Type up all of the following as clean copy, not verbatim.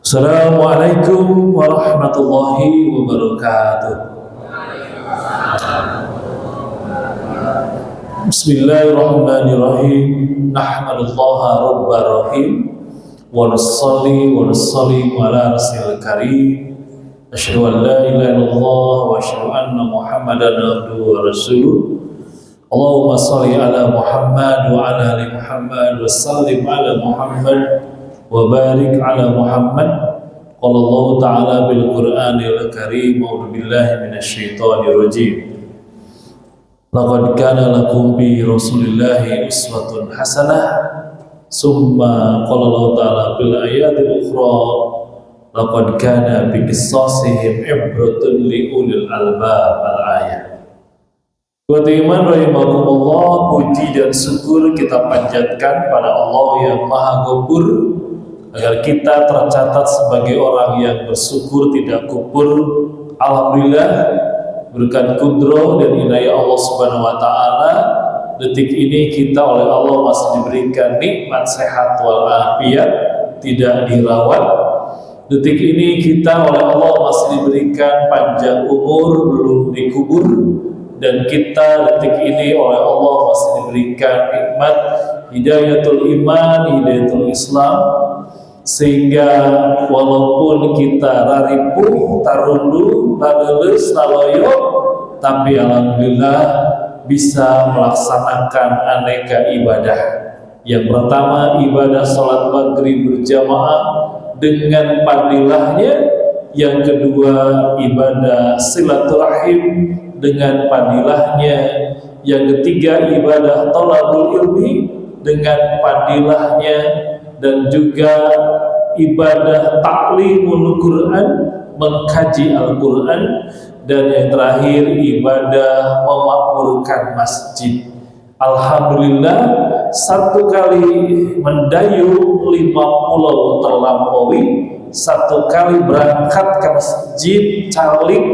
Assalamualaikum warahmatullahi wabarakatuh. Bismillahirrahmanirrahim. Nahmadullaha rabbal rahim wa nusalli wa nusallim ala rasulil karim. Asyhadu an la ilaha illallah wa asyhadu anna Muhammadan abduhu wa rasuluh. Allahumma shalli ala Muhammad wa ala ali Muhammad wa sallim ala Muhammad wa barik ala Muhammad. Qala Allah ta'ala bil Qur'anil Karim, a'udzu billahi minasyaitonir rajim. Laqad kana lakum bi Rasulillahi uswatun hasanah. Summa qala Allah ta'ala bil ayatil ukhra, laqad kana bi qissasihim ibratun li ulil albab. Al-ayat. Buat iman rahimakumullah, puji dan syukur kita panjatkan pada Allah yang Maha Ghafur, agar kita tercatat sebagai orang yang bersyukur tidak kufur. Alhamdulillah, berkat kudrah dan inayah Allah Subhanahu wa taala, detik ini kita oleh Allah masih diberikan nikmat sehat walafiat, tidak dirawat. Detik ini kita oleh Allah masih diberikan panjang umur, belum dikubur. Dan kita detik ini oleh Allah masih diberikan nikmat hidayatul iman, hidayatul Islam, sehingga walaupun kita raripuh, tarundu, laleles, laloyo, tapi alhamdulillah bisa melaksanakan aneka ibadah. Yang pertama, ibadah sholat maghrib berjamaah dengan fadilahnya. Yang kedua, ibadah silaturahim dengan fadilahnya. Yang ketiga, ibadah thalabul ilmi dengan fadilahnya. Dan juga ibadah ta'limul Quran, mengkaji Al-Quran. Dan yang terakhir, ibadah memakmurkan masjid. Alhamdulillah, satu kali mendayung 5 pulau terlampaui, satu kali berangkat ke masjid calik,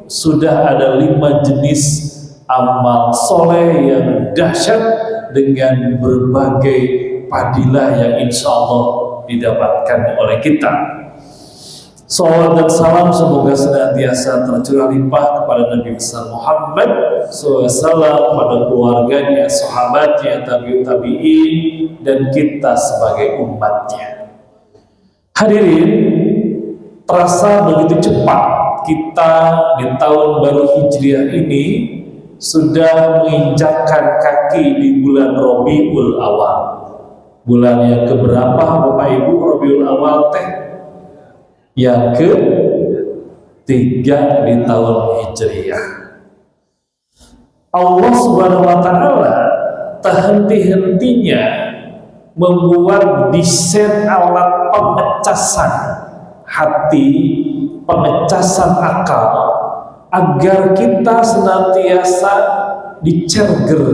sudah ada 5 jenis amal soleh yang dahsyat dengan berbagai fadilah yang insya Allah didapatkan oleh kita. Salawat dan salam semoga senantiasa tercurah limpah kepada Nabi besar Muhammad SAW, kepada keluarganya, sahabatnya, tabi'in, dan kita sebagai umatnya. Hadirin, terasa begitu cepat kita di tahun baru Hijriah ini sudah menginjakkan kaki di bulan Rabiul Awal. Bulan yang keberapa Bapak Ibu Rabiul Awal teh? Yang ketiga di tahun Hijriah. Allah Subhanahu wa taala terhenti-hentinya membuat desain alat pemecasan hati, pemecasan akal, agar kita senantiasa dicerger,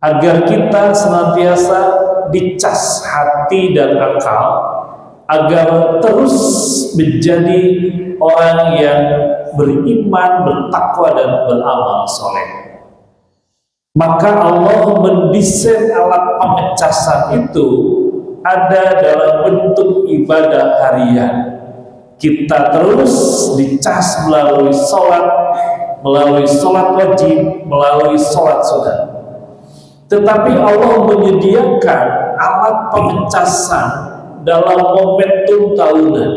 agar kita senantiasa dicas hati dan akal, agar terus menjadi orang yang beriman, bertakwa, dan beramal soleh. Maka Allah mendesain alat pemecasan itu ada dalam bentuk ibadah harian. Kita terus dicas melalui sholat wajib, melalui sholat sunat. Tetapi Allah menyediakan alat pemecasan dalam momentum tahunan.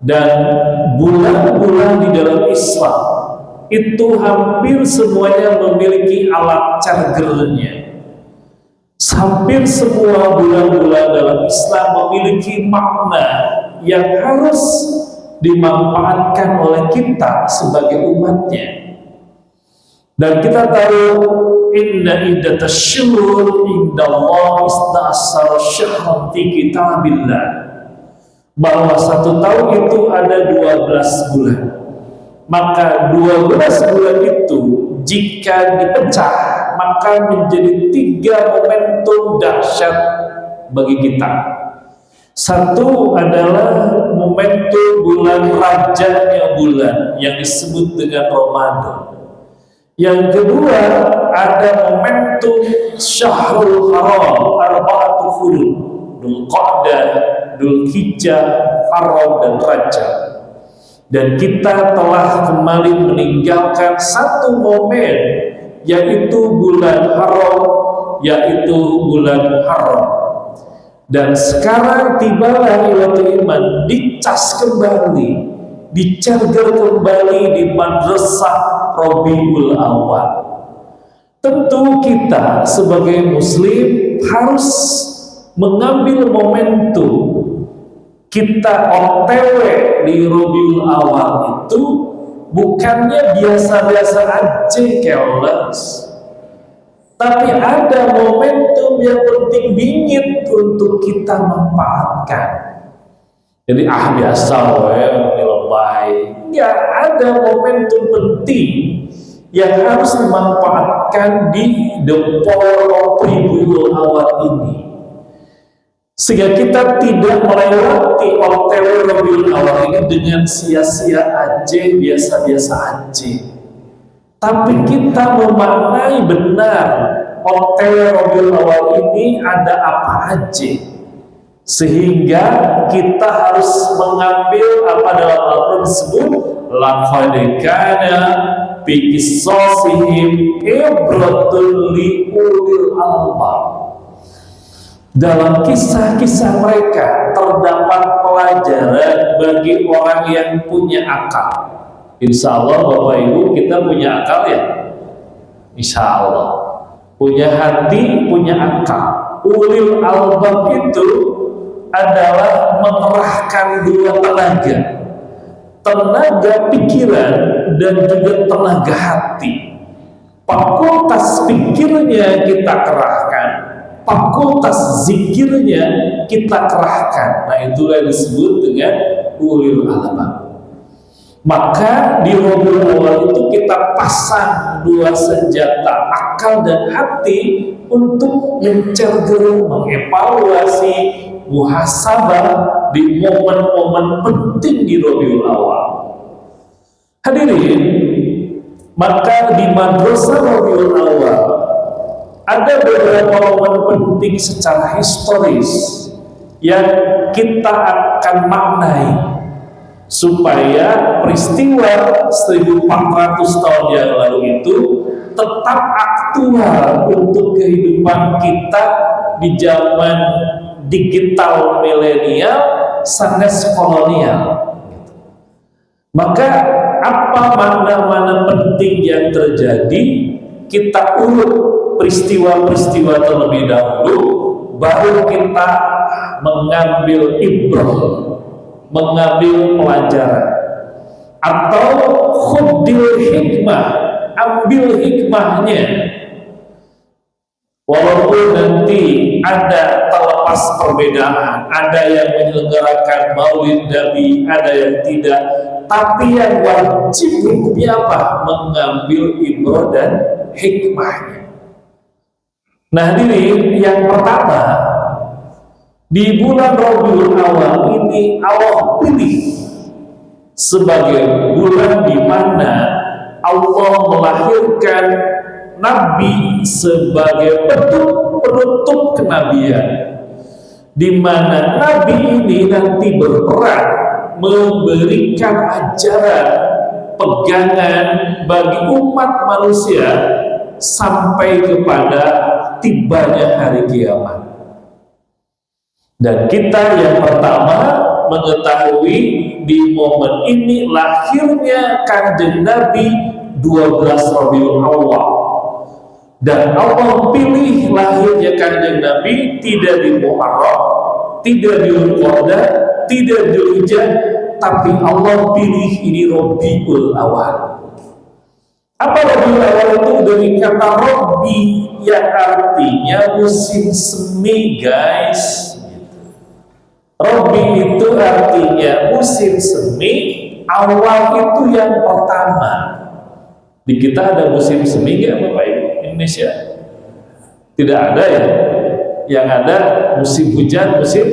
Dan bulan-bulan di dalam Islam itu hampir semuanya memiliki alat chargernya. Hampir semua bulan-bulan dalam Islam memiliki makna yang harus dimanfaatkan oleh kita sebagai umatnya. Dan kita tahu inna iddatasyhur indallahi isna asyara syahran fi kitabillah, bahwa 1 tahun itu ada 12 bulan. Maka 12 bulan itu jika dipecah maka menjadi 3 momentum dahsyat bagi kita. Satu adalah momentum bulan rajanya bulan yang disebut dengan Ramadan. Yang kedua ada momentum Syahrul Haram, arba'atu hurum, Dzulqa'dah, Dzulhijjah, Haram dan Rajab. Dan kita telah kembali meninggalkan satu momen, yaitu bulan Haram, yaitu bulan Haram. Dan sekarang tibalah Hilatul Iman, dicas kembali, dicagar kembali di Madrasah Rabiul Awal. Tentu kita sebagai muslim harus mengambil momentum. Kita OTW di Rabiul Awal itu bukannya biasa-biasa aja keles, tapi ada momentum yang penting bingit untuk kita manfaatkan. Jadi biasa lebay. Ya, ada momentum penting yang harus dimanfaatkan di Dempol Rabiul Awal ini, sehingga kita tidak melewati OTW Rabiul Awal ini dengan sia-sia aja, biasa-biasa aja, tapi kita memaknai benar OTW Rabiul Awal ini ada apa aja, sehingga kita harus mengambil apa dalam Al-Quran disebut laqad kana fi qissasihim ibratun li ulil albab. Dalam kisah-kisah mereka terdapat pelajaran bagi orang yang punya akal. Insya Allah Bapak Ibu kita punya akal ya, Insya Allah punya hati, punya akal. Ulil albab itu adalah mengerahkan 2 tenaga, tenaga pikiran dan juga tenaga hati. Fakultas pikirnya kita kerahkan, fakultas zikirnya kita kerahkan. Nah, itulah yang disebut dengan ulil albab. Maka di Rabiul Awal itu kita pasang 2 senjata, akal dan hati, untuk mencerger, mengevaluasi, muhasabah di momen-momen penting di Rabiul Awal. Hadirin, maka di Madrasah Rabiul Awal ada beberapa momen penting secara historis yang kita akan maknai supaya peristiwa 1400 tahun yang lalu itu tetap aktual untuk kehidupan kita di zaman digital milenial sanes kolonial. Maka apa makna-makna penting yang terjadi, kita urut peristiwa-peristiwa terlebih dahulu, baru kita mengambil ibrah, mengambil pelajaran, atau khudil hikmah, ambil hikmahnya. Walaupun nanti ada terlepas perbedaan, ada yang menyelenggarakan Maulid Nabi, ada yang tidak, tapi yang wajib hukumnya apa? Mengambil ibrah dan hikmahnya. Nah, hadirin, yang pertama, di bulan Rabiul Awal ini Allah pilih sebagai bulan di mana Allah melahirkan Nabi sebagai penutup kenabian, di mana Nabi ini nanti berperan memberikan ajaran pegangan bagi umat manusia sampai kepada tibanya hari kiamat. Dan kita yang pertama mengetahui di momen ini lahirnya Kanjeng Nabi 12 Rabiul Awal. Dan Allah pilih lahirnya Kanjeng Nabi tidak di Muharram, tidak di Dzulqa'dah, tidak di Dzulhijjah, tapi Allah pilih ini Rabiul Awal. Apa Rabiul Awal itu? Dari kata Rabbi yang artinya musim semi, guys. Rabbi itu artinya musim semi, awal itu yang pertama. Di kita ada musim semi nggak Bapak Ibu Indonesia? Tidak ada ya. Yang ada musim hujan, musim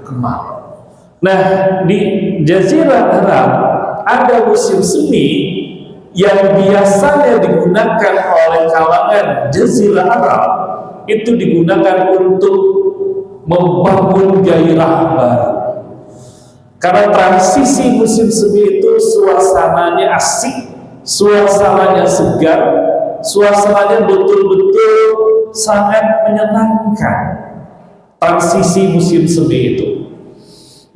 kemarau. Nah, di Jazirah Arab ada musim semi yang biasanya digunakan oleh kalangan Jazirah Arab, itu digunakan untuk membangun gairah baru. Karena transisi musim semi itu suasananya asik, suasananya segar, suasananya betul-betul sangat menyenangkan. Transisi musim semi itu.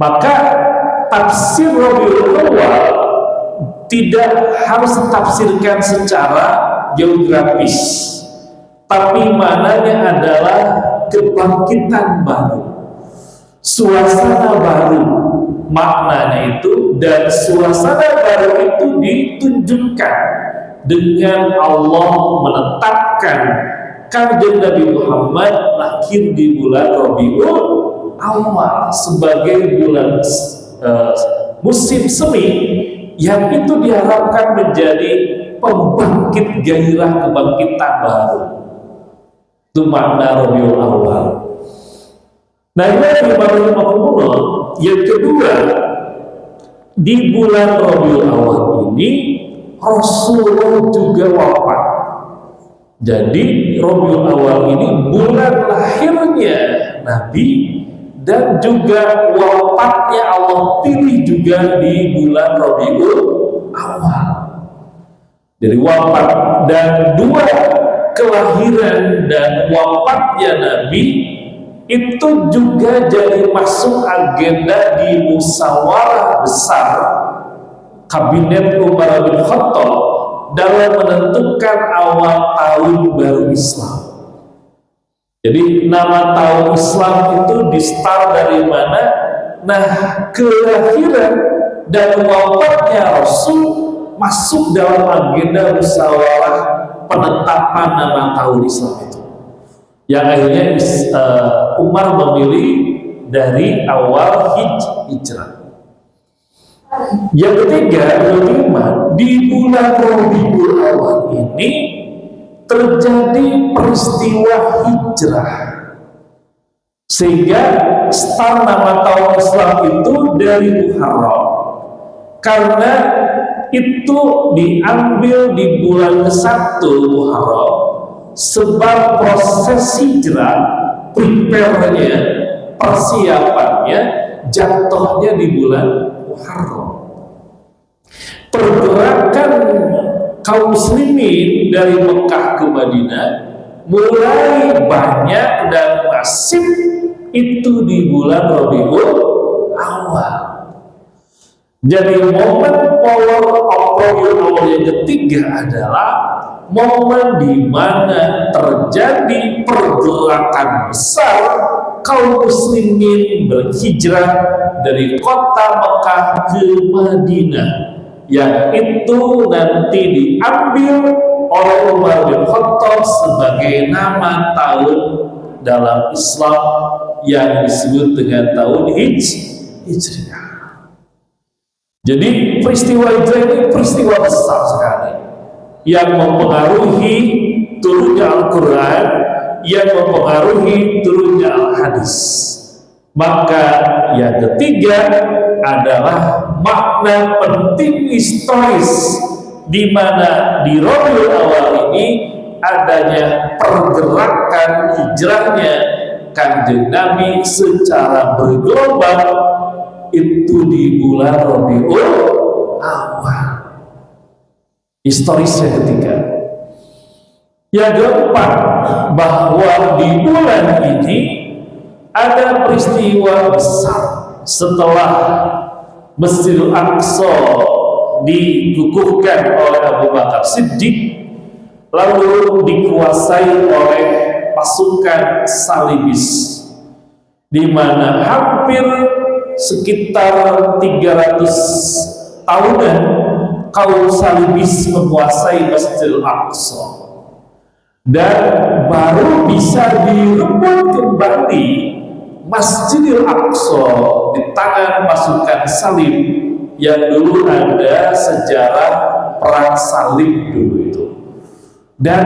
Maka tafsir Rabiul Awal tidak harus ditafsirkan secara geografis, tapi maknanya adalah kebangkitan baru, suasana baru, maknanya itu. Dan suasana baru itu ditunjukkan dengan Allah menetapkan Kanjeng Nabi Muhammad lahir di bulan Rabiul Awal sebagai bulan musim semi, yang itu diharapkan menjadi pembangkit gairah kebangkitan baru. Itu makna Rabiul Awal. Nah, ini yang kedua, di bulan Rabiul Awal ini Rasulullah juga wafat. Jadi Rabiul Awal ini bulan lahirnya Nabi, dan juga wafatnya Allah pilih juga di bulan Rabiul Awal. Jadi wafat dan dua kelahiran dan wafatnya Nabi itu juga jadi masuk agenda di musyawarah besar Kabinet Umar bin Khattab dalam menentukan awal tahun baru Islam. Jadi nama tahun Islam itu di-start dari mana? Nah, kelahiran dan wafatnya Rasul masuk dalam agenda musyawarah penetapan nama tahun Islam itu. Yang akhirnya Umar memilih dari awal hijrah. Yang ketiga, di bulan Rabiul Awal ini terjadi peristiwa hijrah, sehingga start nama tahun Islam itu dari Muharram, karena itu diambil di bulan ke-1 Muharram, sebab proses hijrah, prepare-nya, persiapannya jatuhnya di bulan Muharram. Pergerakan kaum muslimin dari Mekah ke Madinah mulai banyak dan masif itu di bulan Rabiul Awal. Jadi momen power of Rabiul Awal yang ketiga adalah momen di mana terjadi pergerakan besar kaum muslimin berhijrah dari kota Mekah ke Madinah, yang itu nanti diambil oleh Umar bin Khattab sebagai nama tahun dalam Islam yang disebut dengan tahun Hijriah. Jadi peristiwa hijrah ini peristiwa besar sekali yang mempengaruhi turunnya Al-Quran, yang mempengaruhi turunnya Al-Hadis. Maka yang ketiga adalah makna penting historis, di mana di Rabiul Awal ini adanya pergerakan hijrahnya Kanjeng Nabi secara bergelombang itu di bulan Rabiul Awal. Historis yang ketiga. Yang keempat, bahwa di bulan ini ada peristiwa besar setelah Masjidil Aqsa dikukuhkan oleh Abu Bakar Siddiq, lalu dikuasai oleh pasukan Salibis, di mana hampir sekitar 300 tahunan kaum salibis menguasai Masjidil Aqsa, dan baru bisa direbut kembali Masjidil Aqsa di tangan pasukan salib yang dulu ada sejarah perang salib dulu itu. Dan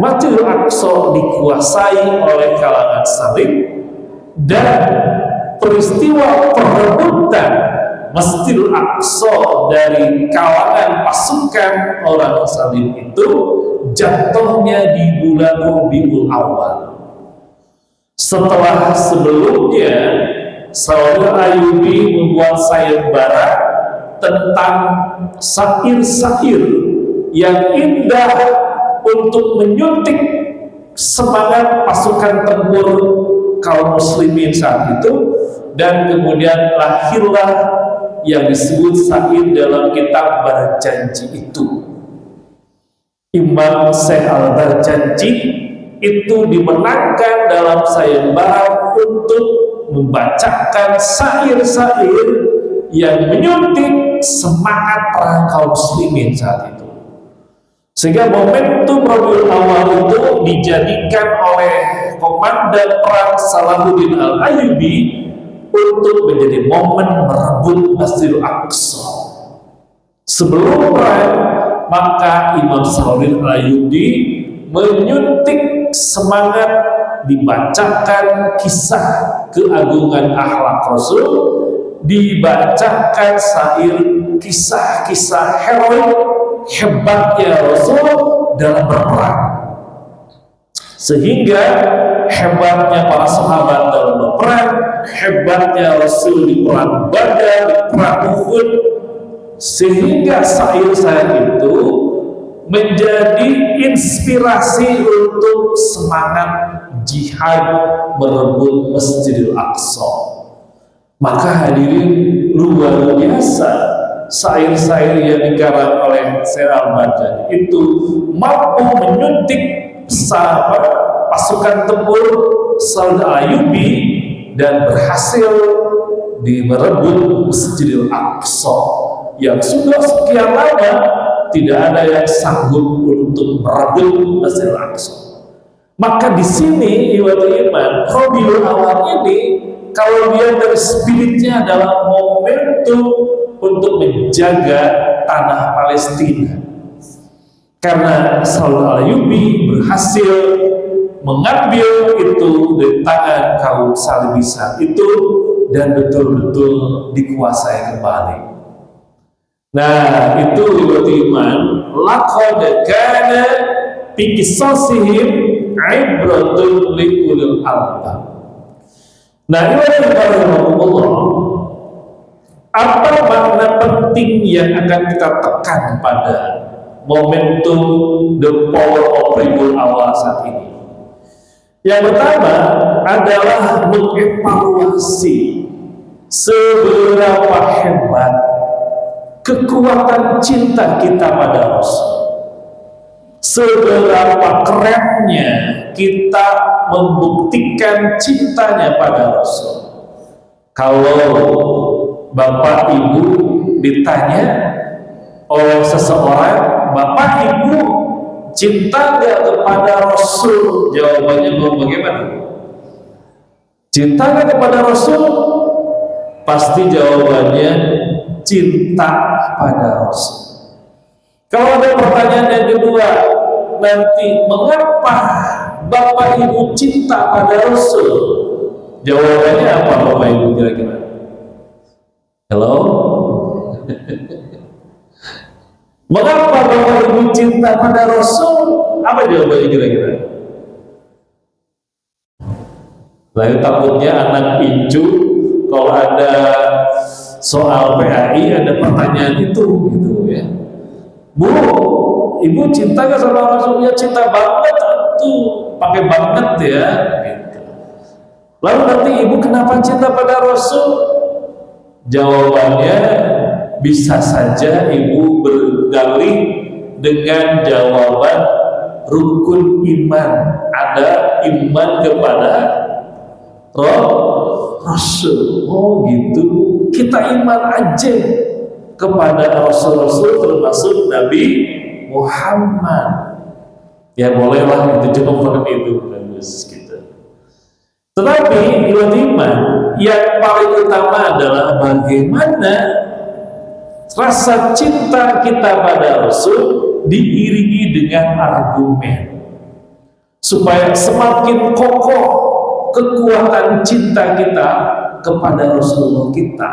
Masjidil Aqsa dikuasai oleh kalangan salib, dan peristiwa perebutan Masjidil Aqsa dari kalangan pasukan orang salib itu jatuhnya di bulan Rabiul Awal. Setelah sebelumnya Saudi Ayyubi membuat sayembara tentang syair-syair yang indah untuk menyuntik semangat pasukan tempur kaum muslimin saat itu, dan kemudian lahirlah yang disebut syair dalam kitab Barjanji itu. Imam Syekh Al-Barjanji itu dimenangkan dalam sayembara untuk membacakan syair-syair yang menyuntik semangat perang kaum muslimin saat itu, sehingga momentum Rabiul Awal itu dijadikan oleh komandan perang Salahuddin Al-Ayyubi untuk menjadi momen merebut Masjidil Aqsa. Sebelum perang, maka Imam Salahuddin Al-Ayyubi menyuntik semangat, dibacakan kisah keagungan akhlak Rasul, dibacakan syair kisah-kisah heroik hebatnya Rasul dalam berperang, sehingga hebatnya para sahabat dalam berperang, hebatnya Rasul di perang Badar, di perang Uhud, sehingga syair-syair itu menjadi inspirasi untuk semangat jihad merebut Masjidil Aqsa. Maka hadirin, luar biasa syair-syair yang dikarang oleh Syekh Al-Barjanji itu mampu menyuntik pasukan tempur Saudi Ayyubi dan berhasil merebut Masjidil Aqsa yang sudah sekian lama tidak ada yang sanggup untuk merebut Masjidil Aqsa. Maka di sini ibadah iman, Rabiul Awal ini kalau dia dari spiritnya adalah momentum untuk menjaga tanah Palestina, karena Saudi Ayyubi berhasil mengambil itu dari tangan kaum salibis itu dan betul-betul dikuasai kembali. Nah, itu ibadah iman, laqad kana fi qisasihim ibratun li ulil albab. Nah, ibadah Allah, apa makna penting yang akan kita tekan pada momentum the power of Rabiul Awal saat ini? Yang pertama adalah mengevaluasi seberapa hebat kekuatan cinta kita pada Rasul, seberapa kerennya kita membuktikan cintanya pada Rasul. Kalau Bapak Ibu ditanya oleh seseorang, Bapak Ibu cinta nggak kepada Rasul? Jawabannya mau bagaimana? Cinta nggak kepada Rasul? Pasti jawabannya cinta pada Rasul. Kalau ada pertanyaan yang kedua, nanti mengapa Bapak Ibu cinta pada Rasul? Jawabannya apa Bapak Ibu kira-kira? Halo? Mengapa Bapak Ibu cinta pada Rasul? Apa jawabannya kira-kira? Lalu takutnya anak incu kalau ada soal PAI ada pertanyaan itu gitu ya. Bu, Ibu cinta gak sama Rasul? Ya cinta banget tuh, pakai banget ya gitu. Lalu nanti Ibu kenapa cinta pada Rasul? Jawabannya bisa saja Ibu berdalih dengan jawaban rukun iman. Ada iman kepada Rasul. Oh gitu. Kita iman aja kepada Rasul-Rasul termasuk Nabi Muhammad. Ya bolehlah itu jawaban itu bagus gitu. Tetapi iman yang paling utama adalah bagaimana rasa cinta kita pada Rasul diiringi dengan argumen supaya semakin kokoh kekuatan cinta kita kepada Rasulullah kita,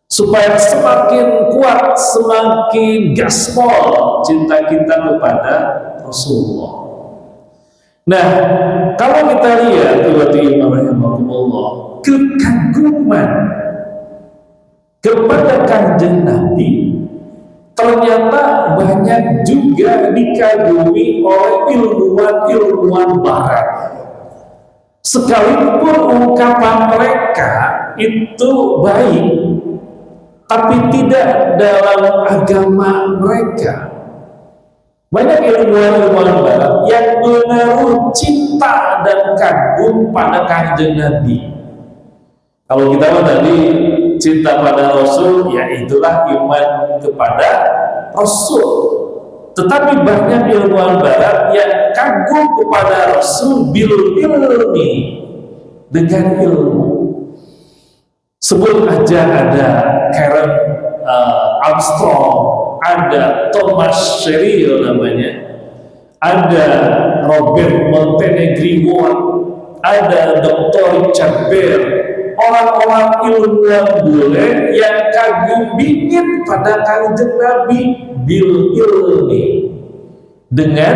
supaya semakin kuat, semakin gaspol cinta kita kepada Rasulullah. Nah, kalau kita lihat tiba-tiba rahimahumullah kekaguman kepada Kanjeng Nabi ternyata banyak juga dikagumi oleh ilmuwan-ilmuwan Barat. Sekalipun ungkapan mereka itu baik, tapi tidak dalam agama mereka. Banyak ilmuwan-ilmuwan Barat yang menaruh cinta dan kagum pada Kanjeng Nabi. Kalau kita tadi cinta pada Rasul, ya itulah iman kepada Rasul. Tetapi banyak ilmuwan Barat yang kagum kepada Rasul bil ilmi, dengan ilmu. Sebut aja ada Karen Armstrong, ada Thomas Sherrill namanya, ada Robert Montenegro, ada Dr. Richard Bell, orang-orang ilmuwan bule yang kagum bingit pada Kanjeng Nabi bil ilmi, dengan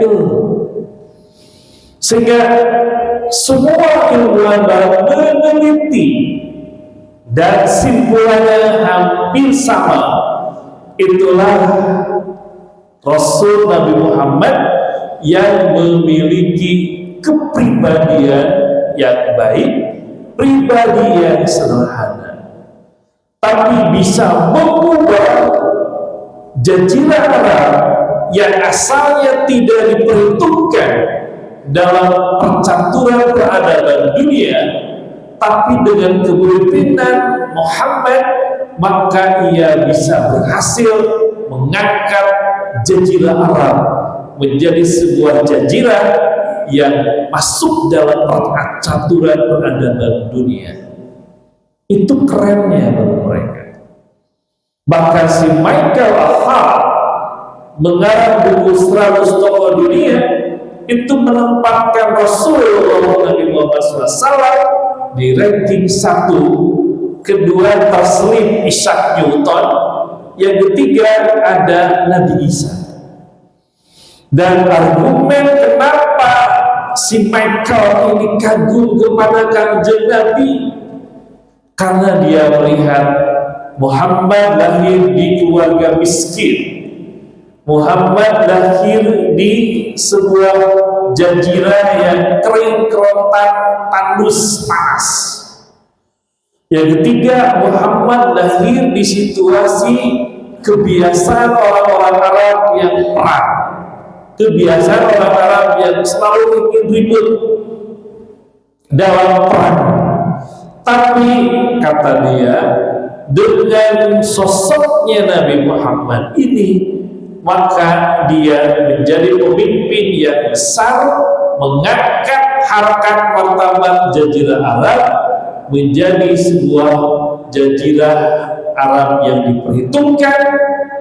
ilmu. Sehingga semua ilmuwan Barat meneliti dan simpulannya hampir sama. Itulah Rasul Nabi Muhammad yang memiliki kepribadian yang baik, pribadi yang sederhana, tapi bisa mengubah jazirah Arab yang asalnya tidak diperhitungkan dalam percaturan peradaban dunia, tapi dengan kepemimpinan Muhammad maka ia bisa berhasil mengangkat jazirah Arab menjadi sebuah jazirah yang masuk dalam percaturan peradaban dunia. Itu kerennya bagi mereka. Bahkan si Michael Ahad mengarang buku 100 tokoh dunia itu menempatkan Rasulullah Nabi Muhammad SAW di ranking 1, kedua Taslim Isaac Newton, yang ketiga ada Nabi Isa. Dan argumen kenapa si Michael ini kagum kepada Kanjeng Nabi, karena dia melihat Muhammad lahir di keluarga miskin, Muhammad lahir di sebuah jazirah yang kering, kerontang, tandus, panas. Yang ketiga, Muhammad lahir di situasi kebiasaan orang-orang Arab yang perang, kebiasaan orang Arab yang selalu ingin ribut dalam perang. Tapi kata dia, dengan sosoknya Nabi Muhammad ini, maka dia menjadi pemimpin yang besar, mengangkat harkat martabat jazirah Arab menjadi sebuah jazirah Arab yang diperhitungkan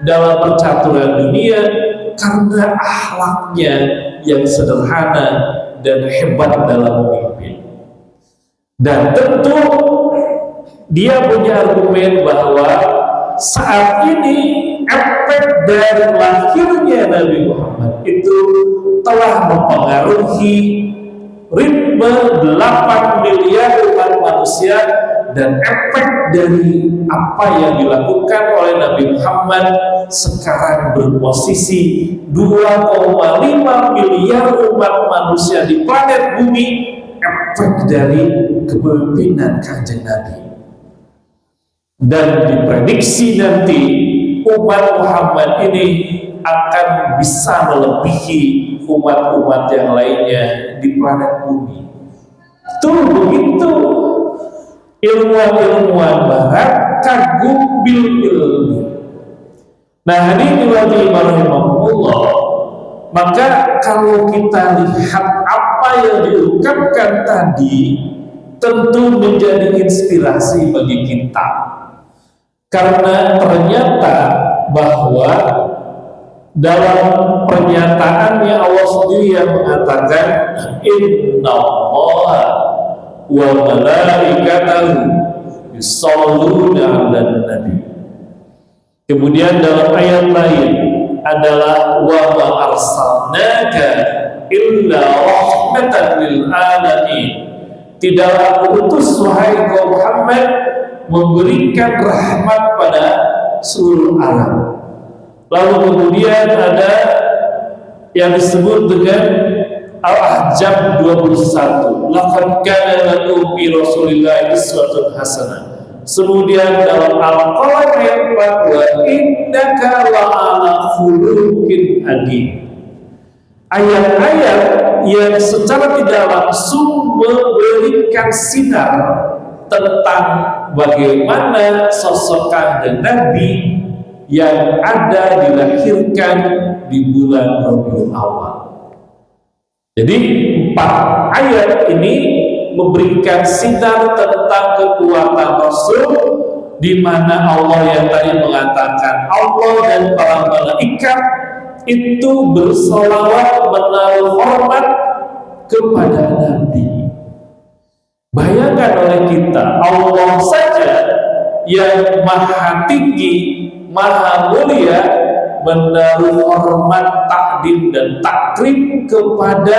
dalam percaturan dunia karena akhlaknya yang sederhana dan hebat dalam memimpin. Dan tentu dia punya argumen bahwa saat ini efek dari lahirnya Nabi Muhammad itu telah mempengaruhi ritme 8 miliar umat manusia, dan efek dari apa yang dilakukan oleh Nabi Muhammad sekarang berposisi 2,5 miliar umat manusia di planet bumi, efek dari kepemimpinan Kanjeng Nabi. Dan diprediksi nanti umat Muhammad ini akan bisa melebihi umat-umat yang lainnya di planet bumi. Betul begitu. ilmuwan-ilmuwan barat kagum bil ilmi. Nah, hadirin rahimahumullah, maka kalau kita lihat apa yang diungkapkan tadi, tentu menjadi inspirasi bagi kita, karena ternyata bahwa dalam pernyataannya Allah sendiri yang mengatakan innallaha wa malaikatahu yusholluna 'alan nabi. Kemudian dalam ayat lain adalah wa ma arsalnaka illa rahmatan lil alamin. Tidaklah aku utus wahai kaum Muhammad memberikan rahmat pada seluruh alam. Lalu kemudian ada yang disebut dengan Al-Ahzab 21. Laqad kana lakum fi Rasulillahi uswatun hasanah. Kemudian dalam Al-Qalam ayat 4, wa innaka la'ala khuluqin adzim. Ayat-ayat yang secara tidak langsung memberikan sinar tentang bagaimana sosok kanjeng Nabi yang ada dilahirkan di bulan Rabiul Awal. Jadi 4 ayat ini memberikan sinar tentang kekuatan Rasul, di mana Allah yang tadi mengatakan Allah dan para malaikat itu bersolawat menaruh hormat kepada Nabi. Bayangkan oleh kita, Allah saja yang maha tinggi, maha mulia, menaruh hormat, takdim dan takrim kepada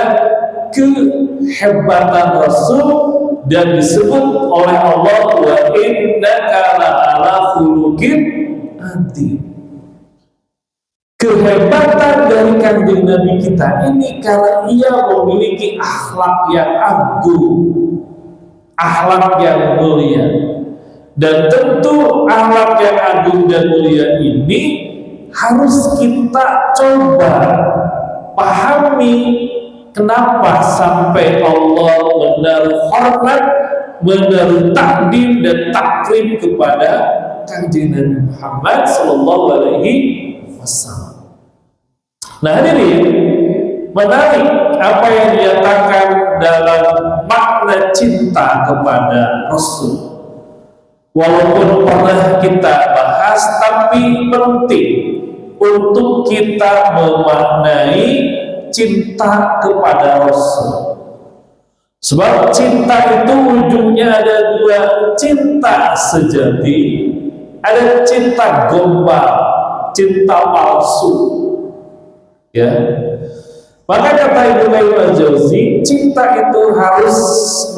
kehebatan Rasul, dan disebut oleh Allah wa innaka la'ala khuluqin adzim. Kehebatan dari kanjeng Nabi kita ini karena ia memiliki akhlak yang agung, akhlak yang mulia. Dan tentu akhlak yang agung dan mulia ini harus kita coba pahami kenapa sampai Allah menaruh hormat, menaruh takdim dan takrim kepada kanjeng Nabi Muhammad sallallahu alaihi wasallam. Nah, hadirin, menarik apa yang dinyatakan dalam makna cinta kepada Rasul. Walaupun pernah kita bahas, tapi penting untuk kita memaknai cinta kepada Rasul. Sebab cinta itu ujungnya ada 2, cinta sejati, ada cinta gombal, cinta palsu. Ya, maka kata Ibnu Qayyim al-Jauzi, cinta itu harus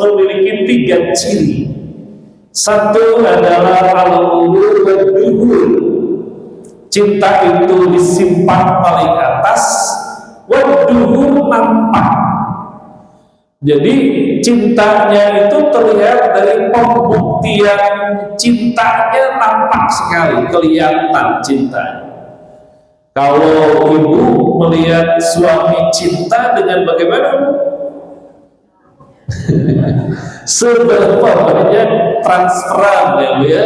memiliki 3 ciri. Satu adalah al-ulul wa duhur. Cinta itu disimpan paling atas, wa duhur nampak. Jadi cintanya itu terlihat dari pembuktian cintanya, nampak sekali, kelihatan cintanya. Kalau ibu melihat suami cinta dengan bagaimana? Seberapa banyak transferan ya Bu ya?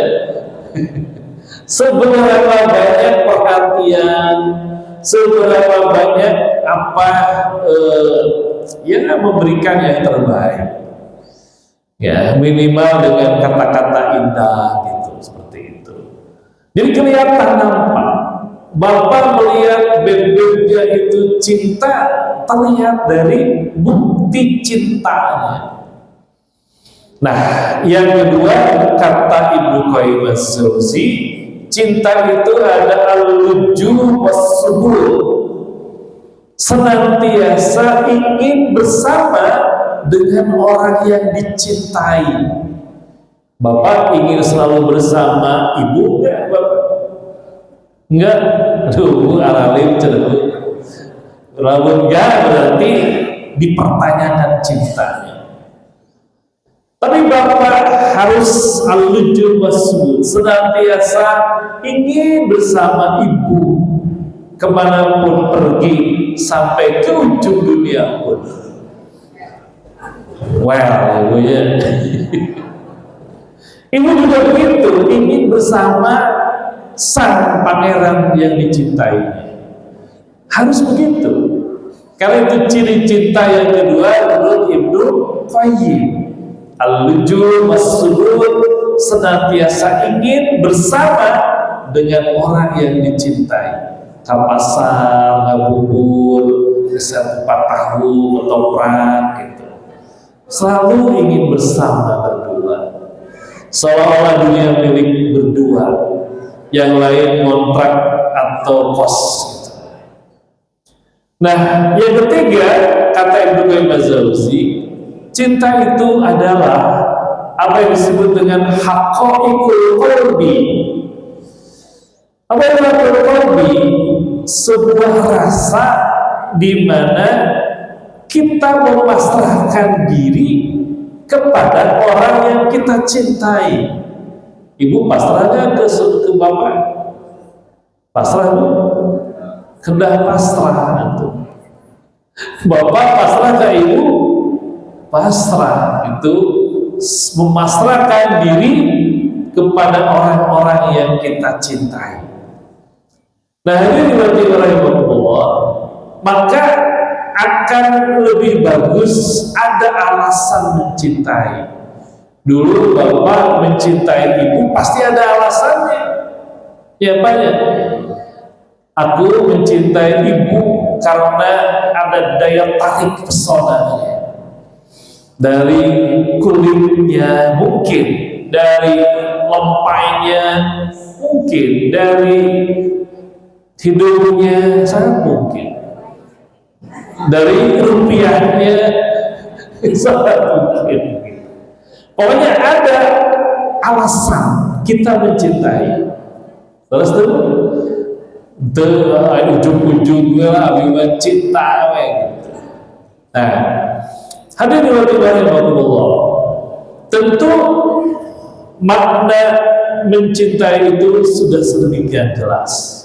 Seberapa banyak perhatian, seberapa banyak apa ya memberikan yang terbaik. Ya, minimal dengan kata-kata indah gitu, seperti itu. Jadi kelihatan nampak. Bapak melihat bebeknya itu cinta, terlihat dari bukti cintanya. Nah, yang kedua, kata Ibnu Qayyim al-Jauzi, cinta itu ada al-lujuh was-subur, senantiasa ingin bersama dengan orang yang dicintai. Bapak ingin selalu bersama ibu enggak, Bapak? Enggak, aduh, aralim cenderung. Kalau enggak, berarti dipertanyakan cintanya. Tapi Bapak harus al-lujuh was-subur, senantiasa ingin bersama ibu kemanapun pergi, sampai ke ujung dunia pun. Well, ya. Ibu juga begitu, ingin bersama sang pangeran yang dicintainya. Harus begitu. Karena itu ciri cinta yang kedua menurut Ibnu Qayyim. Al-lujur mas-surur, senantiasa ingin bersama dengan orang yang dicintai. Kapasar, ngabubur, kesan 4 tahu, ketoprak gitu. Selalu ingin bersama berdua. Seolah-olah dunia milik berdua, yang lain kontrak atau kos gitu. Nah, yang ketiga kata Ibnu Qayyim Az-Jauzi, cinta itu adalah apa yang disebut dengan haqaiqul qalbi. Apa yang haqaiqul qalbi? Sebuah rasa di mana kita memasrahkan diri kepada orang yang kita cintai. Ibu pasrahnya ke bapak? Pasrah bu? Kedah pasrah itu. Bapak pasrah ke ibu? Pasrah itu memasrahkan diri kepada orang-orang yang kita cintai. Nah ini berarti rahimahullah, maka akan lebih bagus ada alasan mencintai. Dulu bapak mencintai ibu pasti ada alasannya. Ya banyak. Aku mencintai ibu karena ada daya tarik pesonanya. Dari kulitnya mungkin, dari lempainya mungkin, dari hidungnya sangat mungkin, dari rupiahnya sangat mungkin. Pokoknya ada alasan kita mencintai. Terus tuh ujung-ujungnya abis cinta gitu. Nah, hadirin rahimahullah, tentu makna mencintai itu sudah sedemikian jelas.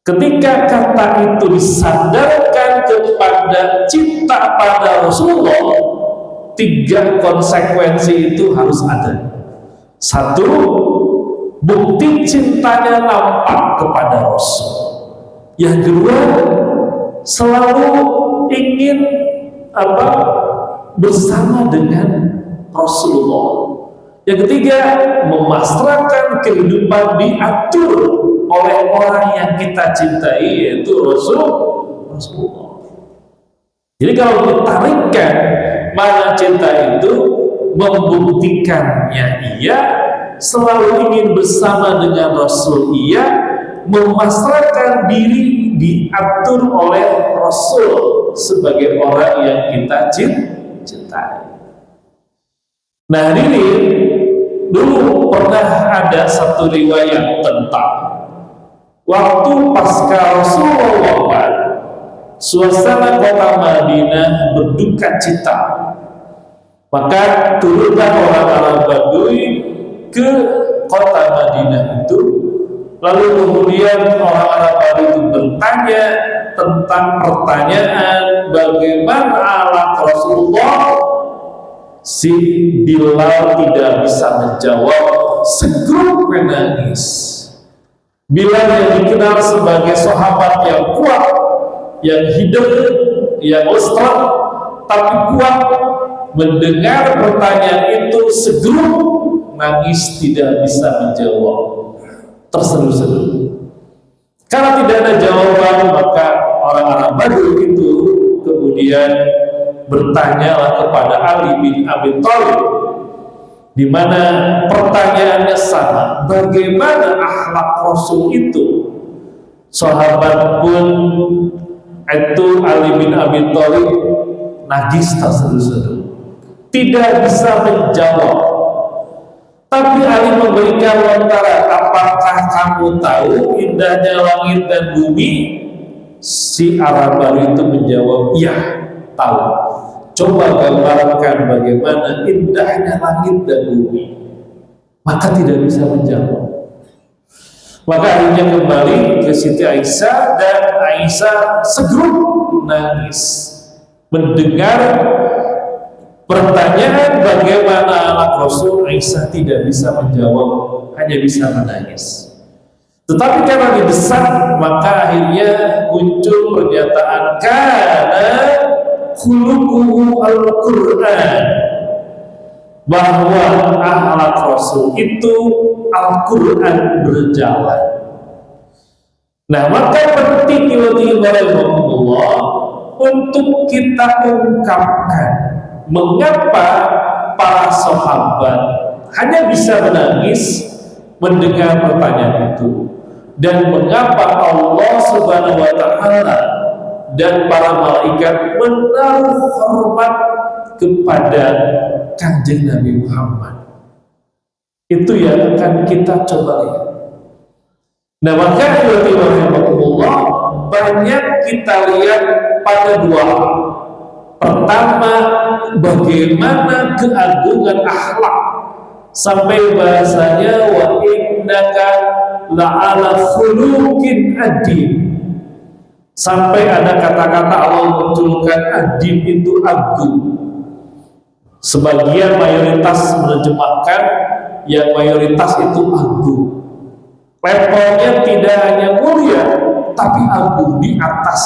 Ketika kata itu disandarkan kepada cinta pada Rasulullah, 3 konsekuensi itu harus ada. 1, bukti cintanya nampak kepada Rasul. Yang kedua, selalu ingin bersama dengan Rasulullah. Yang ketiga, memasrahkan kehidupan diatur oleh orang yang kita cintai, yaitu Rasulullah. Jadi kalau ditarikkan mana cinta itu, membuktikannya iya, selalu ingin bersama dengan Rasul iya, memasrahkan diri diatur oleh Rasul sebagai orang yang kita cintai. Nah ini dulu pernah ada satu riwayat tentang waktu pasca Rasulullah wafat, suasana kota Madinah berduka cita. Maka turunlah orang-orang Badui ke kota Madinah itu. Lalu kemudian orang-orang Badui itu bertanya tentang pertanyaan bagaimana akhlak Rasulullah. Si Bilal tidak bisa menjawab, segera menangis. Bilal yang dikenal sebagai sahabat yang kuat, yang hidup, yang lestari, tapi kuat, mendengar pertanyaan itu segera nangis, tidak bisa menjawab, terseduh-seduh. Karena tidak ada jawaban, maka orang-orang Badui itu kemudian bertanyalah kepada Ali bin Abi Thalib, di mana pertanyaannya sama, bagaimana akhlak Rasul itu. Sahabat pun itu Ali bin Abi Thalib nangis terseduh-seduh, tidak bisa menjawab. Tapi Ali memberikan lontaran, apakah kamu tahu indahnya langit dan bumi? Si Arab itu menjawab, iya tahu. Coba gambarkan bagaimana indahnya langit dan bumi. Maka tidak bisa menjawab. Maka akhirnya kembali ke Siti Aisyah, dan Aisyah segera nangis mendengar Pertanyaan bagaimana anak Rasul, Aisyah tidak bisa menjawab, hanya bisa menangis. Tetapi karena didesak, maka akhirnya muncul pernyataan kana khuluquhu al-Qur'an, bahwa akhlak Rasul itu Al-Quran berjalan. Nah, maka penting Allah untuk kita ungkapkan mengapa para sahabat hanya bisa menangis mendengar pertanyaan itu, dan mengapa Allah Subhanahu wa Ta'ala dan para malaikat menaruh hormat kepada Kanjeng Nabi Muhammad. Itu yang akan kita coba lihat. Nah, maka Allah banyak kita lihat pada dua hal. Pertama, bagaimana keagungan akhlak, sampai bahasanya wa innaka la'ala khuluqin adim, sampai ada kata-kata Allah munculkan adim itu agung. Sebagian mayoritas menerjemahkan yang mayoritas itu agung. Levelnya tidak hanya mulia, tapi agung, di atas.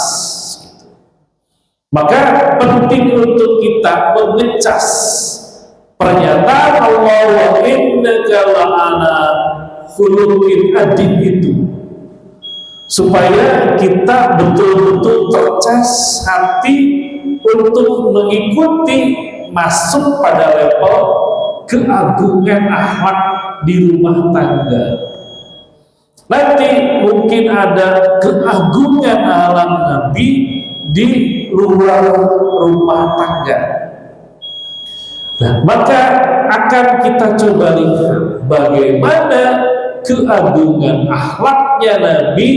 Maka penting untuk kita mengecas pernyataan Allah wa innaka la'ala khuluqin adim itu, supaya kita betul-betul tercas hati untuk mengikuti masuk pada level keagungan akhlak di rumah tangga. Nanti mungkin ada keagungan alam Nabi di luar rumah tangga. Nah, maka akan kita coba lihat bagaimana keagungan akhlaknya Nabi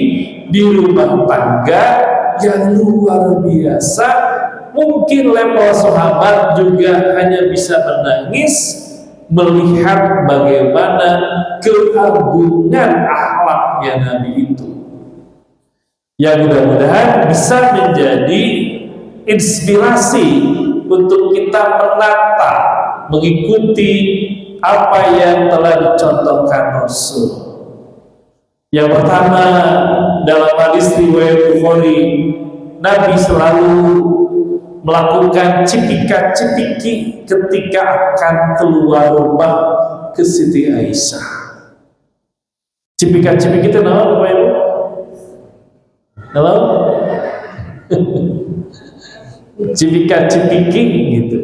di rumah tangga yang luar biasa. Mungkin level sahabat juga hanya bisa menangis melihat bagaimana keagungan akhlaknya Nabi itu, yang mudah-mudahan bisa menjadi inspirasi untuk kita menata, mengikuti apa yang telah dicontohkan Rasul. Yang pertama, dalam hadis riwayat Bukhari, Nabi selalu melakukan cipika-cipiki ketika akan keluar rumah ke Siti Aisyah. Cipika-cipiki itu nama Bapak Ibu? Halo? Cipika-cipiki gitu.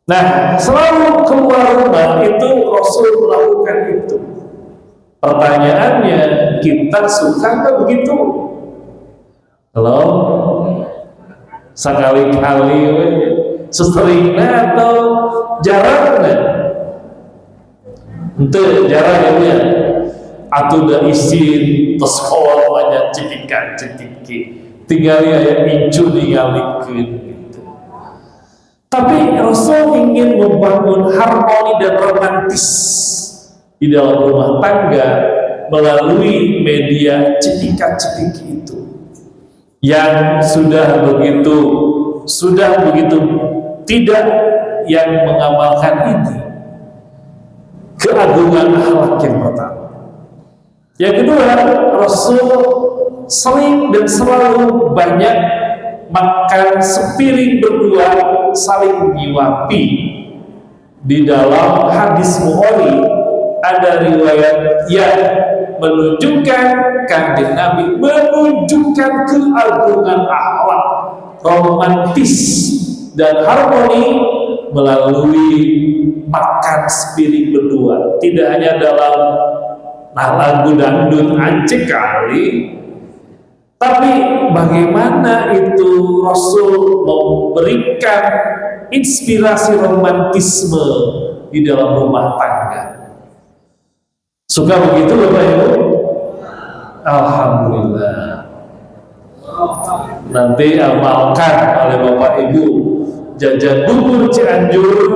Nah, selalu keluar rumah itu Rasul melakukan itu. Pertanyaannya, kita suka nggak begitu? Halo? Sekali-kali, seseringnya atau jarangnya? Itu jarang ya. Atau udah izin terus sekolah banyak cipika-cipiki, tinggal ya incu ningalikeun gitu. Tapi Rasul ingin membangun harmoni dan romantis di dalam rumah tangga melalui media cipika-cipiki itu, yang sudah begitu tidak yang mengamalkan ini. Keagungan akhlak yang pertama. Yang kedua, Rasul sering dan selalu banyak makan sepiring berdua, saling menyuapi. Di dalam hadis Bukhari ada riwayat yang menunjukkan Kanjeng Nabi menunjukkan keagungan akhlak, romantis dan harmoni melalui makan sepiring berdua. Tidak hanya dalam lagu dangdut aceh kali, tapi bagaimana itu Rasul memberikan inspirasi romantisme di dalam rumah tangga. Suka begitu Bapak Ibu? Alhamdulillah. Nanti amalkan oleh Bapak Ibu jajan bubur Cianjur,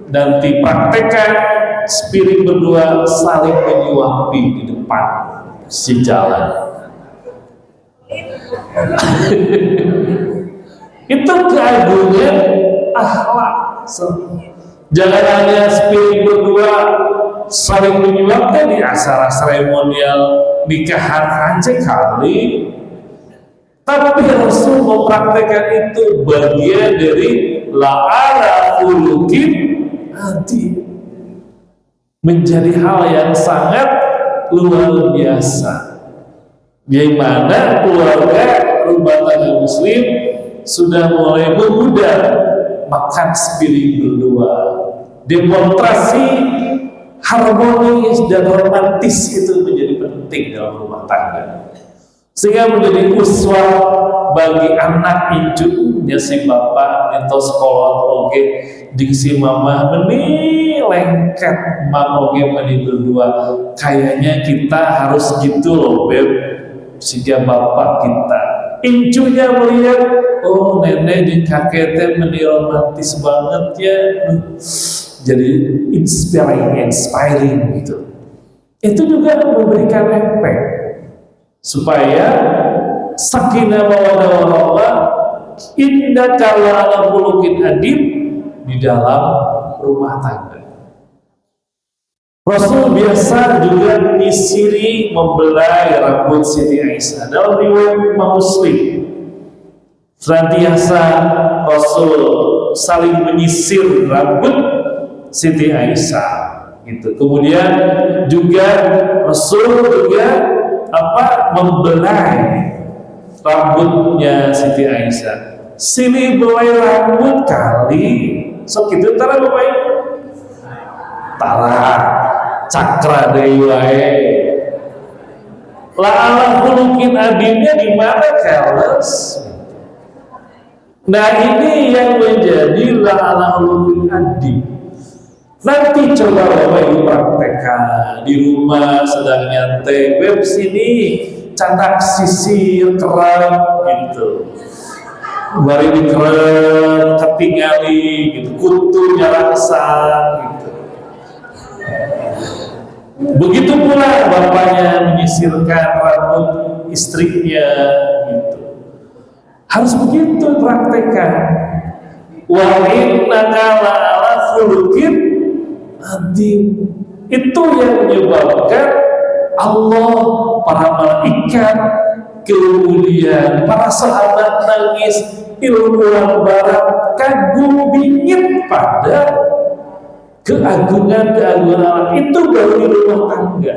nanti praktekkan sepiring berdua saling menyuapi di depan si jalan. Itu keagungan akhlak. Jangan hanya spirit berdua saling menyuapkan di acara seremonial nikahan aja kali. Tapi Rasul mempraktekkan itu bagian dari la'ala khuluqin adzim, menjadi hal yang sangat luar biasa. Di mana keluarga rumah tangga muslim sudah mulai memudar makan spirit berdua. Demonstrasi harmonis dan romantis itu menjadi penting dalam rumah tangga, sehingga menjadi uswah bagi anak incunya si bapak itu sekolah oke jeung si mama meni lengket mam oge meni berdua. Kayaknya kita harus gitu loh beb, sehingga bapak kita incunya melihat oh nenek di kakek teh meni romantis banget ya, jadi inspiring gitu. Itu juga memberikan efek supaya sakinah mawaddah warahmah innaka la'ala khuluqin adzim di dalam rumah tangga. Rasul biasa juga menyisiri, membelai rambut Siti Aisyah. Dalam riwayat Imam Muslim, senantiasa Rasul saling menyisir rambut Siti Aisyah gitu. Kemudian juga Rasul juga membelai rambutnya Siti Aisyah. Sini belai rambut kali sok itu tara bapak tara cakra deui wae. La'ala khuluqin adimnya di mana keles? Nah ini yang menjadi la'ala khuluqin adim. Nanti coba bapak ibu praktekkan di rumah sedang nyantai, web sini candak sisir keram gitu, bari dikeren ketingali gitu, kutunya rasa gitu. Begitu pula bapaknya menyisirkan rambut istrinya gitu. Harus begitu praktekkan. Wa innaka la'ala khuluqin adzim. Itu yang menyebabkan Allah, para malaikat, kemudian para sahabat nangis, ilmuwan barat kagum bingit pada keagungan Allah. Itu baru di rumah tangga,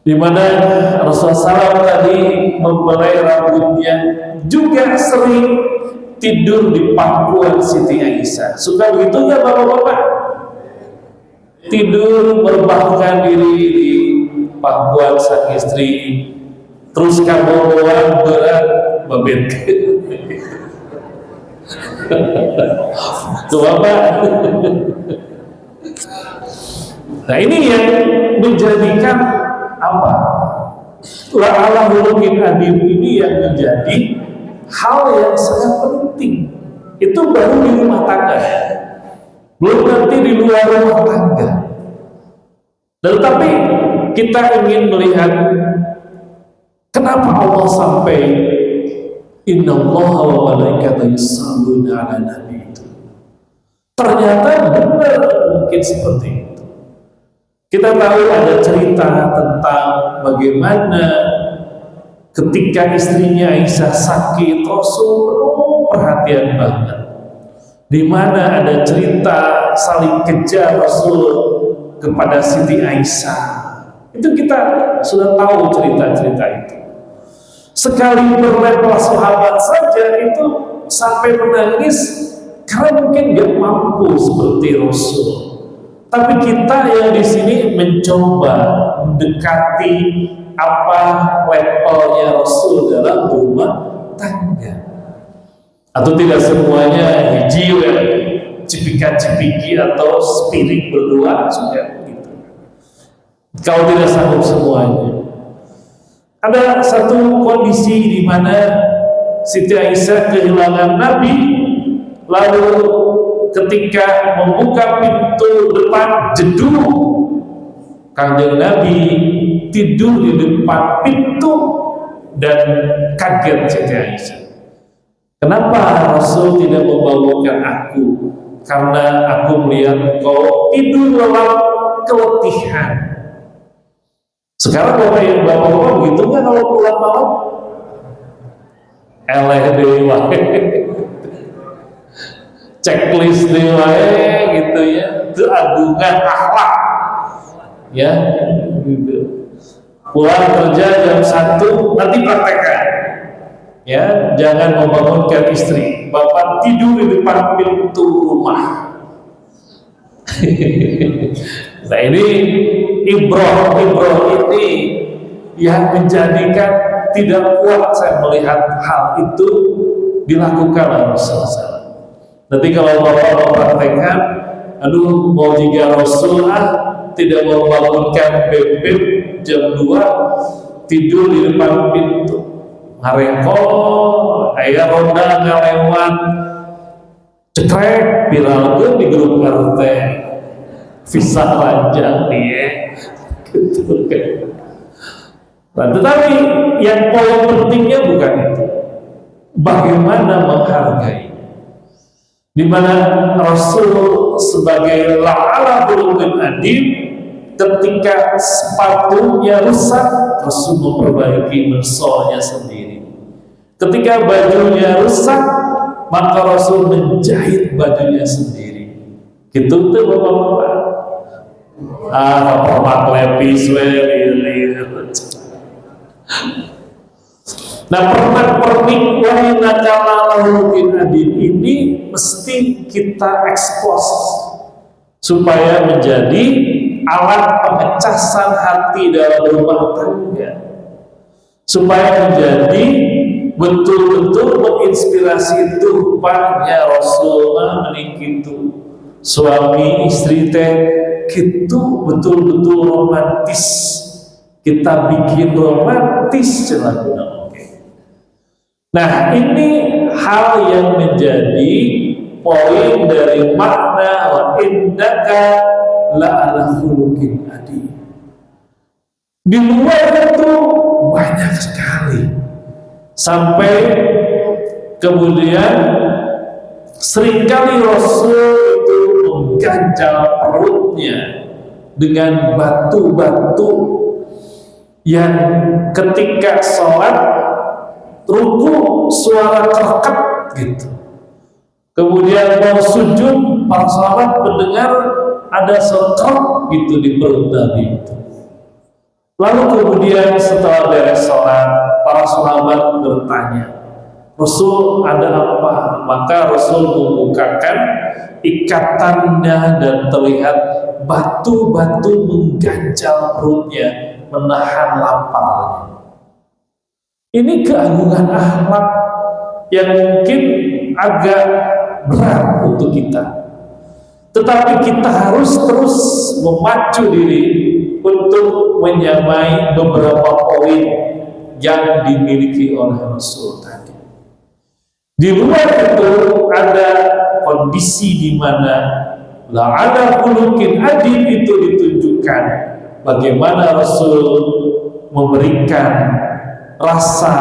di mana Rasulullah SAW tadi membelai rambutnya, juga sering tidur di pangkuan Siti Aisyah. Suka begitu nggak bapak-bapak? Tidur merebahkan diri di pangkuan sang istri, terus kamu berat babet. Tuh bapak. Nah ini yang menjadikan apa? La'ala khuluqin adzim ini yang menjadi hal yang sangat penting. Itu baru di rumah tangga, belum nanti di luar rumah tangga. Tetapi kita ingin melihat kenapa Allah sampai innallaha wa malaikatahu yusholluna 'alan nabi itu. Ternyata benar mungkin seperti itu. Kita tahu ada cerita tentang bagaimana ketika istrinya Aisyah sakit, Rasul perhatian banget. Di mana ada cerita saling kejar Rasul kepada Siti Aisyah. Itu kita sudah tahu cerita-cerita itu. Sekali berlevel sahabat saja itu sampai menangis karena mungkin gak mampu seperti Rasul. Tapi kita yang di sini mencoba mendekati apa levelnya Rasul dalam rumah tangga. Atau tidak semuanya hiji cipika-cipiki atau spirit berdua juga gitu. Kalau tidak sanggup semuanya. Ada satu kondisi di mana Siti Aisyah kehilangan Nabi, lalu ketika membuka pintu depan jeduk, Kanjeng Nabi tidur di depan pintu dan kaget Siti Aisyah. Kenapa Rasul tidak membangunkan aku? Karena aku melihat engkau tidur lelap keletihan. Sekarang bapak-bapak begitu nggak kalau pulang malam? Dewa, checklist dewa gitu ya, itu agungan akhlak ya, gitu. Pulang kerja jam 1 nanti praktekkan ya, jangan membangunkan istri, bapak tidur di depan pintu rumah. Nah ini ibroh ini yang menjadikan tidak kuat saya melihat hal itu dilakukan oleh Rasulullah. Nanti kalau bapak mempraktekkan, aduh mau juga Rasul tidak membangunkan bebek jam 2 tidur di depan pintu, ngarengkol, ayah ronda ngalewat, cekrek viralkan di grup RT, visa panjang dia, gitu kan. Nah, tetapi yang poin pentingnya bukan itu, bagaimana menghargai, di mana Rasul sebagai la'ala khuluqin adib, ketika sepatunya rusak, Rasul memperbaiki mensolnya sendiri. Ketika bajunya rusak, maka Rasul menjahit bajunya sendiri. Gitu tuh bapak-bapak. Bapak lepis Nah, pernak-pernik wanita adib ini mesti kita ekspos supaya menjadi alat pengecasan hati dalam rumah tangga, supaya menjadi betul-betul menginspirasi rupanya Rasulullah menikitu suami istri teh gitu betul-betul romantis, kita bikin romantis celana. Nah ini hal yang menjadi poin dari makna wa innaka la'ala khuluqin adib. Di luar itu banyak sekali, sampai kemudian seringkali Rasul itu mengganjal perutnya dengan batu-batu yang ketika sholat ruku suara kereket gitu, kemudian mau sujud para sahabat mendengar ada suara gitu di perut Nabi itu. Lalu kemudian setelah beres sholat, para sahabat bertanya, Rasul ada apa? Maka Rasul membukakan ikatannya dan terlihat batu-batu mengganjal perutnya menahan laparnya. Ini keagungan akhlak yang mungkin agak berat untuk kita, tetapi kita harus terus memacu diri untuk menyamai beberapa poin yang dimiliki oleh Rasul tadi. Di luar itu ada kondisi di mana la'ala khuluqin adib itu ditunjukkan bagaimana Rasul memberikan rasa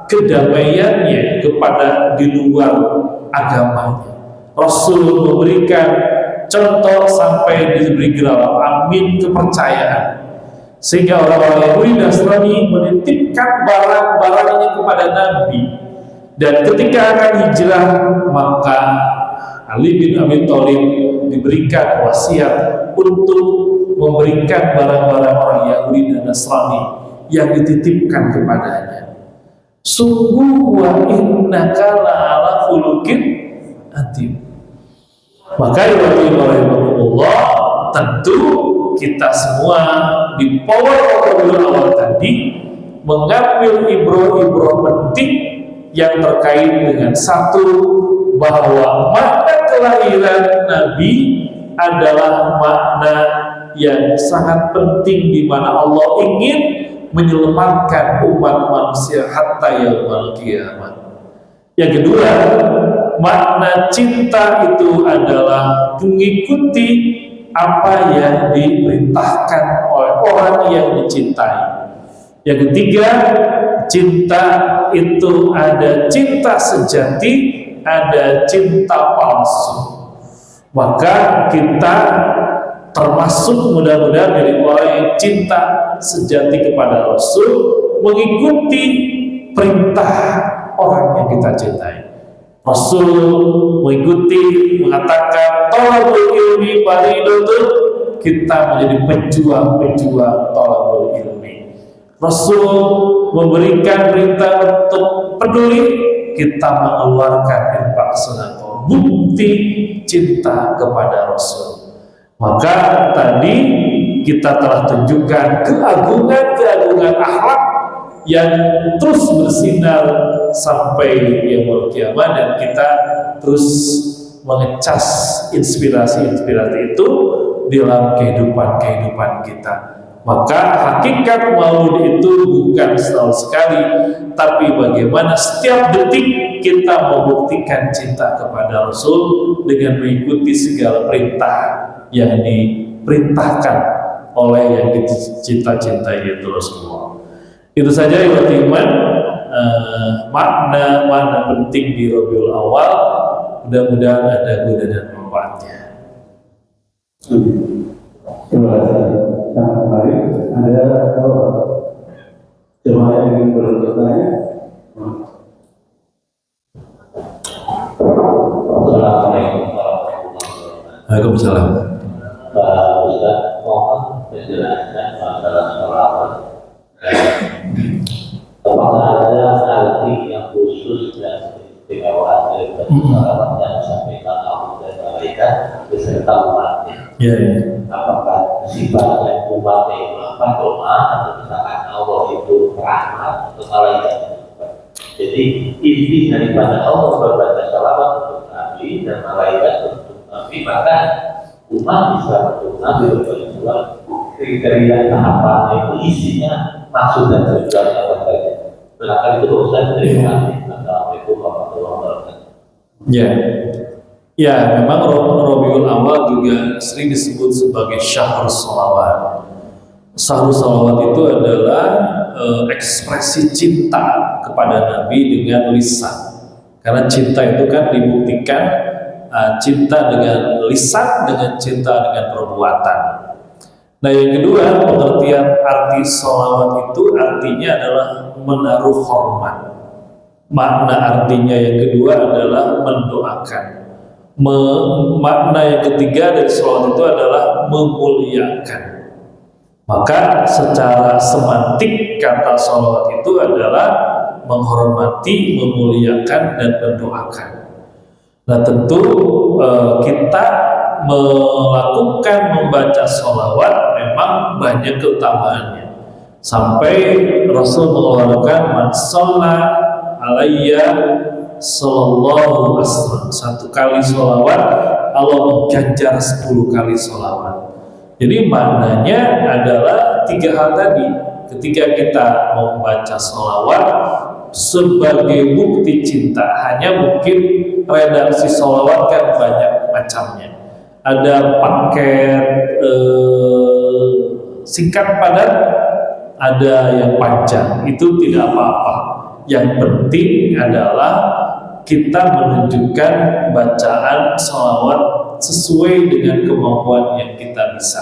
kedamaiannya kepada di luar agamanya. Rasul memberikan contoh sampai diberi gelar amin kepercayaan, sehingga orang-orang Yahudi Nasrani menitipkan barang-barangnya kepada Nabi, dan ketika akan hijrah maka Ali bin Abi Thalib diberikan wasiat untuk memberikan barang-barang orang Yahudi dan Nasrani yang dititipkan kepadanya. Sungguh wa innaka la'ala khuluqin adib. Maka Allah, tentu kita semua di power awal tadi mengambil ibroh-ibroh penting yang terkait dengan satu, bahwa makna kelahiran Nabi adalah makna yang sangat penting, di mana Allah ingin menyelamatkan umat manusia hatta yaumul qiyamah. Yang kedua, makna cinta itu adalah mengikuti apa yang diperintahkan oleh orang yang dicintai. Yang ketiga, cinta itu ada cinta sejati, ada cinta palsu. Maka kita termasuk mudah-mudahan dari orang yang cinta sejati kepada Rasul, mengikuti perintah orang yang kita cintai. Rasul mengikuti, mengatakan thalabul ilmi fariidatun, kita menjadi pejuang-pejuang thalabul ilmi. Rasul memberikan perintah untuk peduli, kita mengeluarkan infak sedekah, bukti cinta kepada Rasul. Maka tadi kita telah tunjukkan keagungan akhlak yang terus bersinar sampai yaumul kiamat, dan kita terus mengecas inspirasi-inspirasi itu dalam kehidupan kita. Maka hakikat maulid itu bukan setahun sekali, tapi bagaimana setiap detik kita membuktikan cinta kepada Rasul dengan mengikuti segala perintah yang diperintahkan oleh yang cinta-cintai itu Rasulullah. Itu saja ya iman, makna penting di Rabiul Awal. Mudah-mudahan ada guna dan manfaatnya. Terima kasih. Nah, baik, ada jemaah yang ingin bertanya? Assalamualaikum warahmatullahi wabarakatuh. Waalaikumsalam. Pak Ustaz, mohon penjelasan masalah sholawat. Apakah ada arti yang khusus dan istimewa dari sholawat yang disampaikan Allah dan malaikat beserta umatnya? Ya. Apakah sifatnya umatnya apa doa, atau misalkan Allah itu rahmat atau malaikat? Jadi inti daripada Allah berbaca sholawat untuk Nabi dan malaikat untuk Nabi, maka umat bisa untuk Nabi berbaca kriteria tahapannya itu isinya maksud dan tujuan apa saja. Silakan itu urusan terima kasih. Assalamualaikum warahmatullahi wabarakatuh. Ya, memang Rabiul Awal juga sering disebut sebagai syahrul sholawat. Syahrul sholawat itu adalah ekspresi cinta kepada Nabi dengan lisan. Karena cinta itu kan dibuktikan cinta dengan lisan, dengan cinta dengan perbuatan. Nah, yang kedua, pengertian arti sholawat itu artinya adalah menaruh hormat. Makna artinya yang kedua adalah mendoakan. Makna yang ketiga dari sholawat itu adalah memuliakan. Maka secara semantik kata sholawat itu adalah menghormati, memuliakan, dan mendoakan. Nah, tentu kita melakukan membaca sholawat memang banyak keutamaannya. Sampai Rasul mengeluarkan man shalla alayya sallallahu asra, satu kali sholawat Allah mengganjar 10 kali sholawat. Jadi maknanya adalah 3 hal tadi. Ketika kita membaca sholawat sebagai bukti cinta, hanya mungkin redaksi sholawat kan banyak macamnya. Ada paket singkat padat, ada yang panjang, itu tidak apa-apa. Yang penting adalah kita menunjukkan bacaan sholawat sesuai dengan kemampuan yang kita bisa,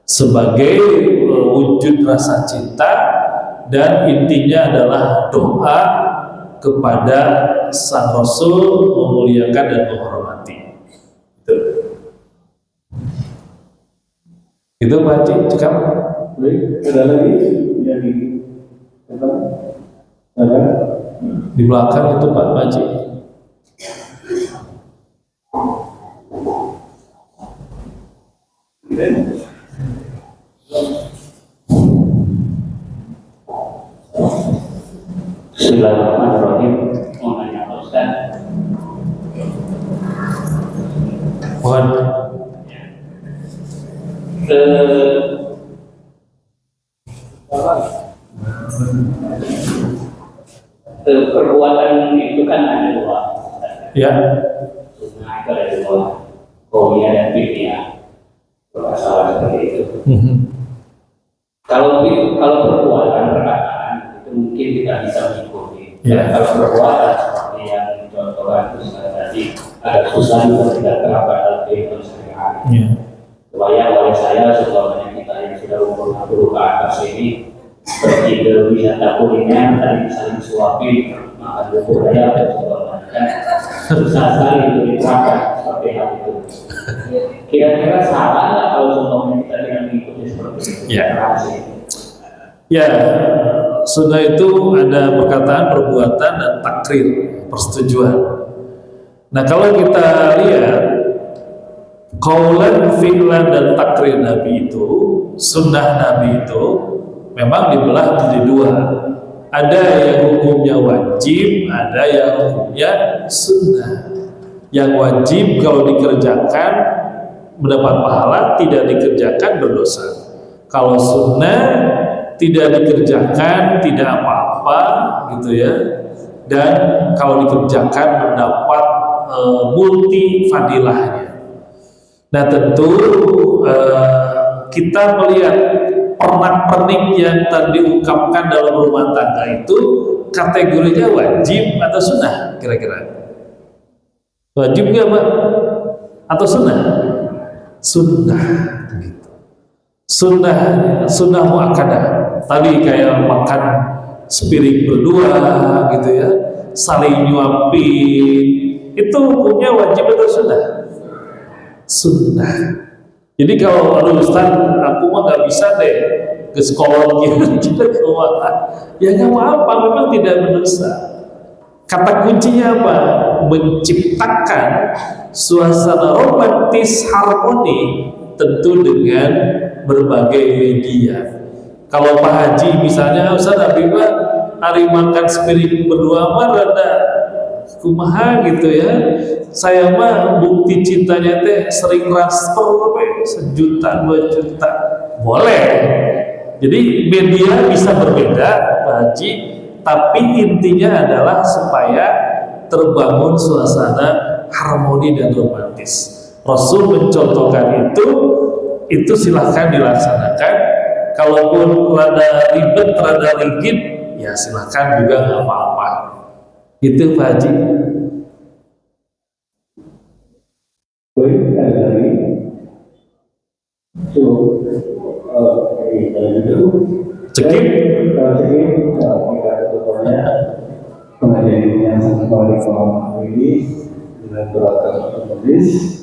sebagai wujud rasa cinta, dan intinya adalah doa kepada Sang Rasul, memuliakan dan menghormati. Itu Pak Haji, cekap. Baik, ada lagi yang ada Di belakang itu Pak Haji. Bismillahirrahmanirrahim. Mau nanya Pak Ustaz. Mohon. Perbuatan itu kan ada 2. Ya. Sunnah itu ada 2, qauliyah dan fi'liyah. Masalah seperti itu. Kalau perbuatan perkataan itu mungkin mungkin kita bisa mengikuti. Ya. Kalau perbuatan seperti yang contohkan itu tadi agak susah juga tidak terapkan dalam kehidupan sehari-hari. Ya. Kebayang oleh saya semuanya kita yang sudah umur 60 ke atas ini pergi ke wisata kuliner tadi saling suapin makan bubur ayam dan sebagainya, susah sekali untuk diterapkan seperti hal itu. Kira-kira salah nggak kalau semuanya kita tidak mengikuti seperti itu? Ya. Ya, sunnah itu ada perkataan, perbuatan, dan takrir, persetujuan. Nah, kalau kita lihat qaulan, fi'lan, dan takrir Nabi itu, sunnah Nabi itu memang dibelah menjadi dua. Ada yang hukumnya wajib, ada yang hukumnya sunnah. Yang wajib kalau dikerjakan mendapat pahala, tidak dikerjakan berdosa. Kalau sunnah tidak dikerjakan tidak apa-apa gitu ya, dan kalau dikerjakan mendapat multi fadilahnya. Nah tentu kita melihat pernak-pernik yang tadi diungkapkan dalam rumah tangga itu kategorinya wajib atau sunnah kira-kira? Wajib nggak Pak? Atau sunnah? Sunnah gitu. Sunnah muakkadah. Tadi kayak makan sepiring berdua gitu ya, saling nyuapin, itu hukumnya wajib atau sunnah? Sunnah. Jadi kalau aduh Ustaz, aku mah nggak bisa deh ke sekolah gitu, ya nggak apa-apa, memang tidak berdosa. Kata kuncinya apa? Menciptakan suasana romantis harmoni, tentu dengan berbagai media. Kalau Pak Haji misalnya, Ustaz Habibah hari makan sepiring berdua mah rada kumaha gitu ya. Saya mah bukti cintanya teh sering transfer sejuta 2 juta. Boleh. Jadi media bisa berbeda Pak Haji, tapi intinya adalah supaya terbangun suasana harmoni dan romantis. Rasul mencontohkan itu silahkan dilaksanakan. Kalaupun rada ribet, rada rigid, ya silahkan juga nggak apa-apa. Itu Pak Haji. Baik, ada lagi. Cekip. Pengajian yang sangat baik malam ini dengan doakan penulis.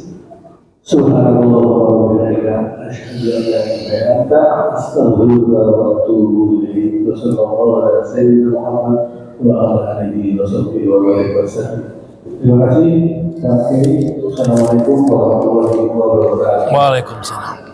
Subhanallah wa bihamdihi asyhadu an la ilaha illa anta astaghfiruka wa atubu ilaik. Wassallallahu ala sayyidina Muhammad wa ala alihi wa sahbihi wa barakatuh. Terima kasih. Assalamualaikum warahmatullahi wabarakatuh. Waalaikumsalam.